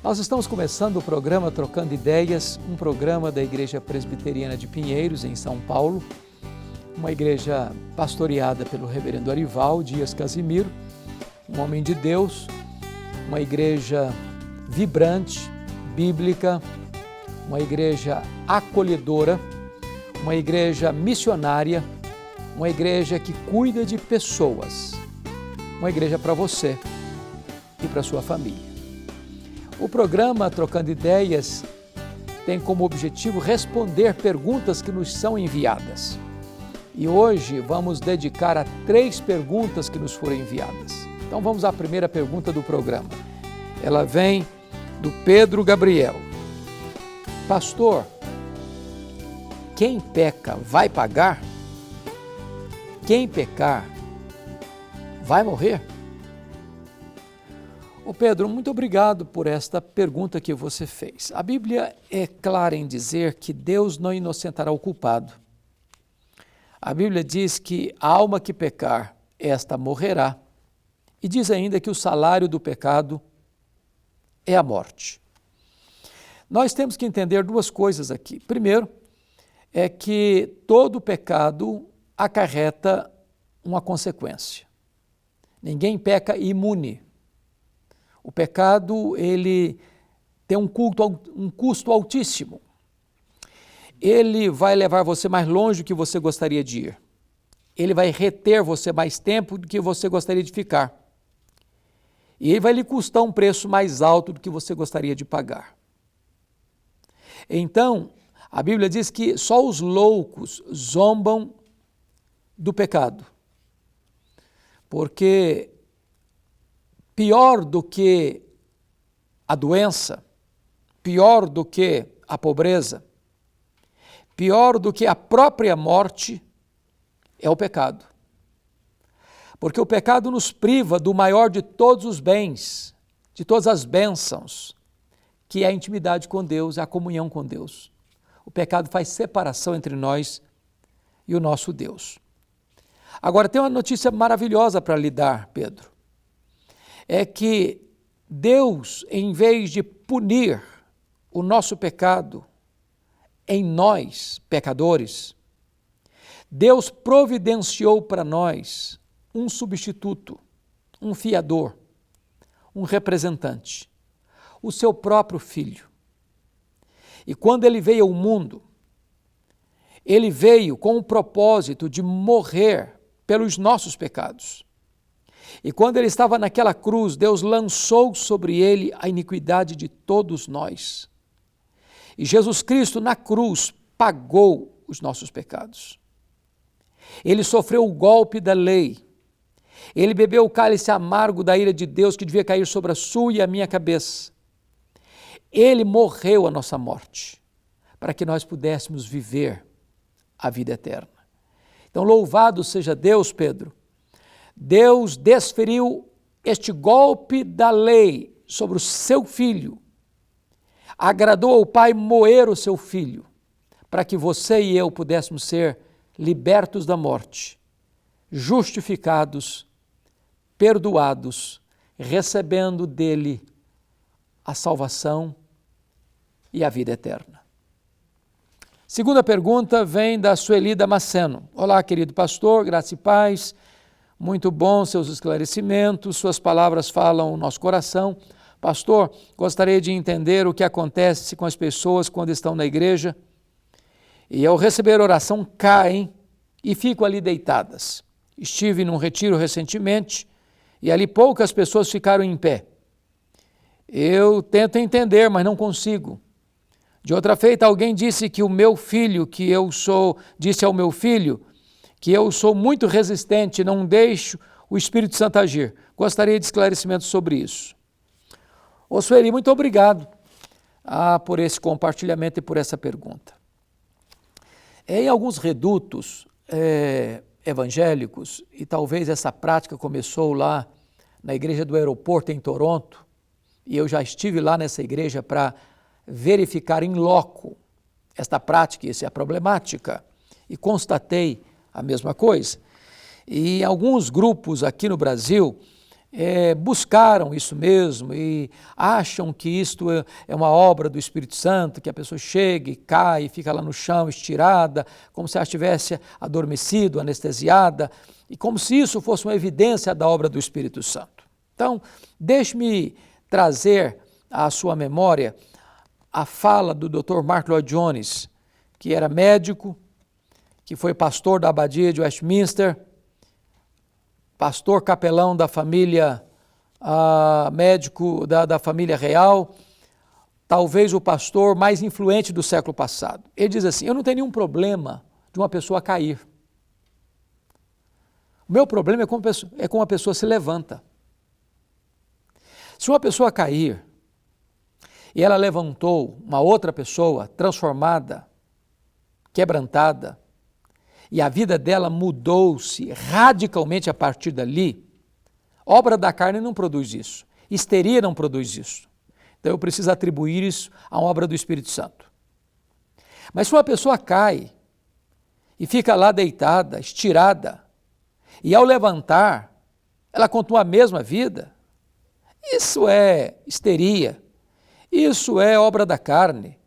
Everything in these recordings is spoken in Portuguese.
Nós estamos começando o programa Trocando Ideias, um programa da Igreja Presbiteriana de Pinheiros, em São Paulo, uma igreja pastoreada pelo reverendo Arival Dias Casimiro, um homem de Deus, uma igreja vibrante, bíblica, uma igreja acolhedora, uma igreja missionária, uma igreja que cuida de pessoas, uma igreja para você e para sua família. O programa Trocando Ideias tem como objetivo responder perguntas que nos são enviadas. E hoje vamos dedicar a 3 perguntas que nos foram enviadas. Então vamos à primeira pergunta do programa. Ela vem do Pedro Gabriel. Pastor, quem peca vai pagar? Quem pecar vai morrer? Ô Pedro, muito obrigado por esta pergunta que você fez. A Bíblia é clara em dizer que Deus não inocentará o culpado. A Bíblia diz que a alma que pecar, esta morrerá. E diz ainda que o salário do pecado é a morte. Nós temos que entender 2 coisas aqui. Primeiro, é que todo pecado acarreta uma consequência. Ninguém peca imune. O pecado, ele tem um custo altíssimo. Ele vai levar você mais longe do que você gostaria de ir. Ele vai reter você mais tempo do que você gostaria de ficar. E ele vai lhe custar um preço mais alto do que você gostaria de pagar. Então, a Bíblia diz que só os loucos zombam do pecado. Porque pior do que a doença, pior do que a pobreza, pior do que a própria morte é o pecado. Porque o pecado nos priva do maior de todos os bens, de todas as bênçãos, que é a intimidade com Deus, a comunhão com Deus. O pecado faz separação entre nós e o nosso Deus. Agora, tem uma notícia maravilhosa para lhe dar, Pedro. É que Deus, em vez de punir o nosso pecado em nós, pecadores, Deus providenciou para nós um substituto, um fiador, um representante, o seu próprio Filho. E quando ele veio ao mundo, ele veio com o propósito de morrer pelos nossos pecados. E quando ele estava naquela cruz, Deus lançou sobre ele a iniquidade de todos nós. E Jesus Cristo, na cruz, pagou os nossos pecados. Ele sofreu o golpe da lei. Ele bebeu o cálice amargo da ira de Deus que devia cair sobre a sua e a minha cabeça. Ele morreu a nossa morte, para que nós pudéssemos viver a vida eterna. Então, louvado seja Deus, Pedro. Deus desferiu este golpe da lei sobre o seu Filho. Agradou ao Pai moer o seu Filho, para que você e eu pudéssemos ser libertos da morte, justificados, perdoados, recebendo dele a salvação e a vida eterna. Segunda pergunta vem da Sueli Damasceno. Olá, querido pastor, graça e paz. Muito bom seus esclarecimentos, suas palavras falam o nosso coração. Pastor, gostaria de entender o que acontece com as pessoas quando estão na igreja e ao receber oração caem e ficam ali deitadas. Estive num retiro recentemente e ali poucas pessoas ficaram em pé. Eu tento entender, mas não consigo. De outra feita, alguém disse que disse ao meu filho que eu sou muito resistente, não deixo o Espírito Santo agir. Gostaria de esclarecimentos sobre isso. Ô Sueli, muito obrigado por esse compartilhamento e por essa pergunta. Em alguns redutos evangélicos, e talvez essa prática começou lá na igreja do aeroporto em Toronto, e eu já estive lá nessa igreja para verificar em loco esta prática, essa problemática, e constatei a mesma coisa. E alguns grupos aqui no Brasil buscaram isso mesmo e acham que isto é uma obra do Espírito Santo, que a pessoa chega e cai e fica lá no chão estirada, como se ela estivesse adormecido, anestesiada, e como se isso fosse uma evidência da obra do Espírito Santo. Então, deixe-me trazer à sua memória a fala do Dr. Mark Lloyd Jones, que era médico, que foi pastor da Abadia de Westminster, pastor capelão da família, médico da família real, talvez o pastor mais influente do século passado. Ele diz assim: eu não tenho nenhum problema de uma pessoa cair. O meu problema é como a pessoa se levanta. Se uma pessoa cair e ela levantou uma outra pessoa transformada, quebrantada, e a vida dela mudou-se radicalmente a partir dali, obra da carne não produz isso, histeria não produz isso. Então eu preciso atribuir isso à obra do Espírito Santo. Mas se uma pessoa cai e fica lá deitada, estirada, e ao levantar, ela continua a mesma vida, isso é histeria, isso é obra da carne,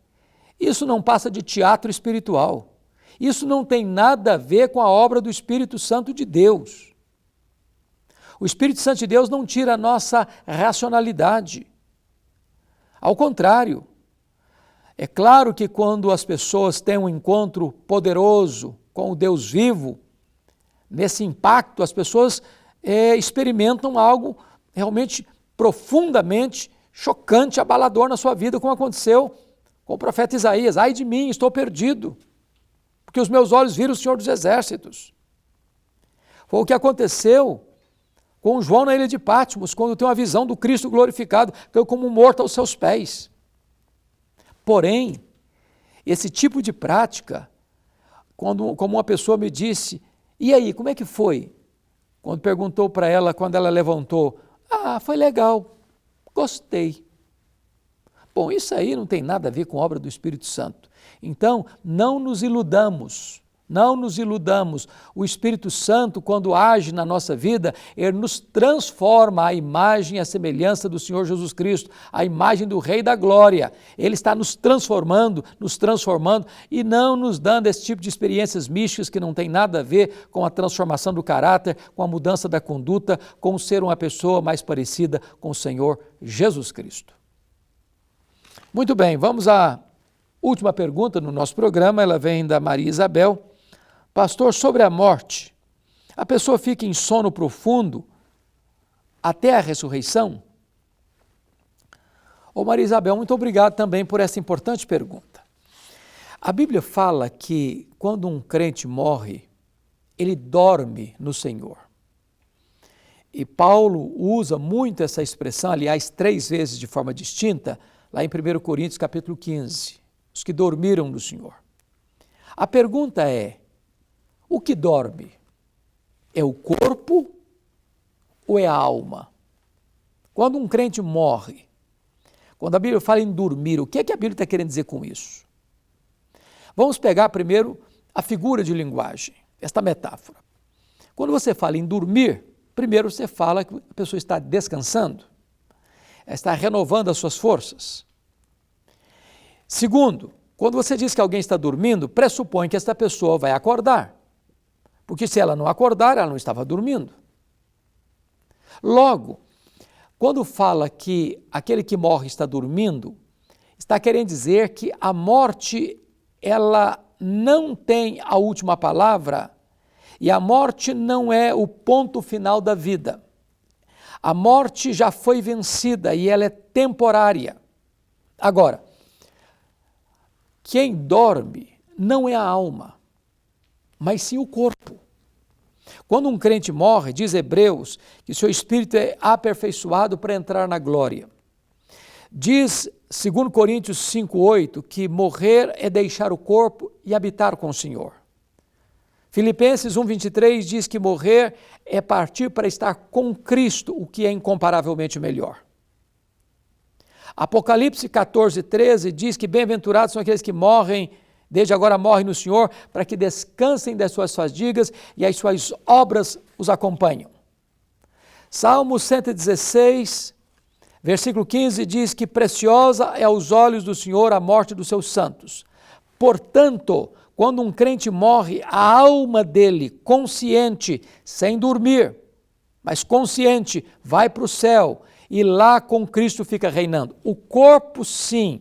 isso não passa de teatro espiritual. Isso não tem nada a ver com a obra do Espírito Santo de Deus. O Espírito Santo de Deus não tira a nossa racionalidade. Ao contrário, é claro que quando as pessoas têm um encontro poderoso com o Deus vivo, nesse impacto as pessoas experimentam algo realmente profundamente chocante, abalador na sua vida, como aconteceu com o profeta Isaías. Ai de mim, estou perdido, porque os meus olhos viram o Senhor dos Exércitos. Foi o que aconteceu com João na ilha de Patmos, quando tem uma visão do Cristo glorificado, caiu como morto aos seus pés. Porém, esse tipo de prática, como uma pessoa me disse, e aí, como é que foi? Quando perguntou para ela, quando ela levantou, foi legal, gostei. Bom, isso aí não tem nada a ver com a obra do Espírito Santo. Então, não nos iludamos. O Espírito Santo, quando age na nossa vida, ele nos transforma à imagem e à semelhança do Senhor Jesus Cristo, à imagem do Rei da Glória. Ele está nos transformando e não nos dando esse tipo de experiências místicas que não tem nada a ver com a transformação do caráter, com a mudança da conduta, com ser uma pessoa mais parecida com o Senhor Jesus Cristo. Muito bem, vamos à última pergunta no nosso programa, ela vem da Maria Isabel. Pastor, sobre a morte, a pessoa fica em sono profundo até a ressurreição? Maria Isabel, muito obrigado também por essa importante pergunta. A Bíblia fala que quando um crente morre, ele dorme no Senhor. E Paulo usa muito essa expressão, aliás, 3 vezes de forma distinta, lá em 1 Coríntios capítulo 15, os que dormiram no Senhor. A pergunta é, o que dorme? É o corpo ou é a alma? Quando um crente morre, quando a Bíblia fala em dormir, o que é que a Bíblia está querendo dizer com isso? Vamos pegar primeiro a figura de linguagem, esta metáfora. Quando você fala em dormir, primeiro você fala que a pessoa está descansando, está renovando as suas forças. Segundo, quando você diz que alguém está dormindo, pressupõe que esta pessoa vai acordar. Porque se ela não acordar, ela não estava dormindo. Logo, quando fala que aquele que morre está dormindo, está querendo dizer que a morte, ela não tem a última palavra e a morte não é o ponto final da vida. A morte já foi vencida e ela é temporária. Agora, quem dorme não é a alma, mas sim o corpo. Quando um crente morre, diz Hebreus, que seu espírito é aperfeiçoado para entrar na glória. Diz 2 Coríntios 5,8, que morrer é deixar o corpo e habitar com o Senhor. Filipenses 1,23 diz que morrer é partir para estar com Cristo, o que é incomparavelmente melhor. Apocalipse 14,13 diz que bem-aventurados são aqueles que morrem, desde agora morrem no Senhor, para que descansem das suas fadigas e as suas obras os acompanham. Salmo 116, versículo 15 diz que preciosa é aos olhos do Senhor a morte dos seus santos. Portanto, quando um crente morre, a alma dele, consciente, sem dormir, mas consciente, vai para o céu e lá com Cristo fica reinando. O corpo, sim,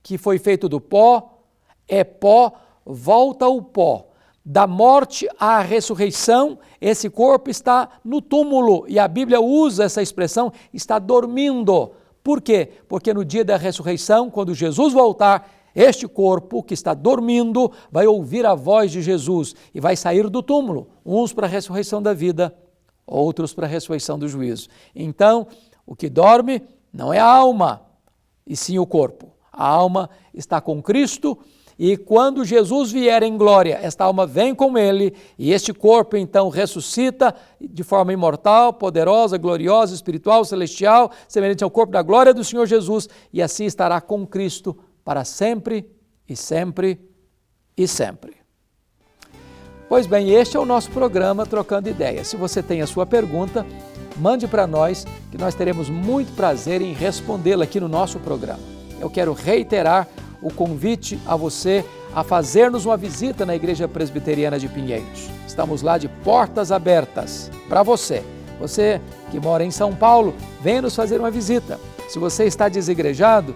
que foi feito do pó, é pó, volta ao pó. Da morte à ressurreição, esse corpo está no túmulo, e a Bíblia usa essa expressão, está dormindo. Por quê? Porque no dia da ressurreição, quando Jesus voltar, este corpo que está dormindo vai ouvir a voz de Jesus e vai sair do túmulo, uns para a ressurreição da vida, outros para a ressurreição do juízo. Então, o que dorme não é a alma, e sim o corpo. A alma está com Cristo, e quando Jesus vier em glória, esta alma vem com ele, e este corpo então ressuscita de forma imortal, poderosa, gloriosa, espiritual, celestial, semelhante ao corpo da glória do Senhor Jesus, e assim estará com Cristo para sempre e sempre e sempre. Pois bem, este é o nosso programa Trocando Ideias. Se você tem a sua pergunta, mande para nós, que nós teremos muito prazer em respondê-la aqui no nosso programa. Eu quero reiterar o convite a você a fazer-nos uma visita na Igreja Presbiteriana de Pinheiros. Estamos lá de portas abertas para você. Você que mora em São Paulo, venha nos fazer uma visita. Se você está desigrejado,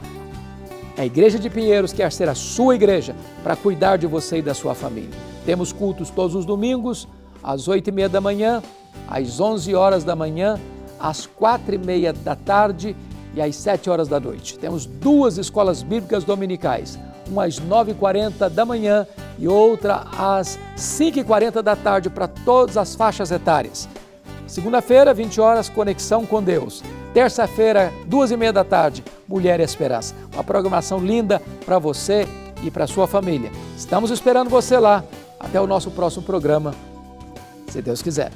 a Igreja de Pinheiros quer ser a sua igreja para cuidar de você e da sua família. Temos cultos todos os domingos, às 8h30 da manhã, às 11 horas da manhã, às 4h30 da tarde e às 7 horas da noite. Temos 2 escolas bíblicas dominicais, uma às 9h40 da manhã e outra às 5h40 da tarde para todas as faixas etárias. Segunda-feira, 20 horas, Conexão com Deus. Terça-feira, 2h30 da tarde, Mulher e Esperança. Uma programação linda para você e para a sua família. Estamos esperando você lá. Até o nosso próximo programa, se Deus quiser.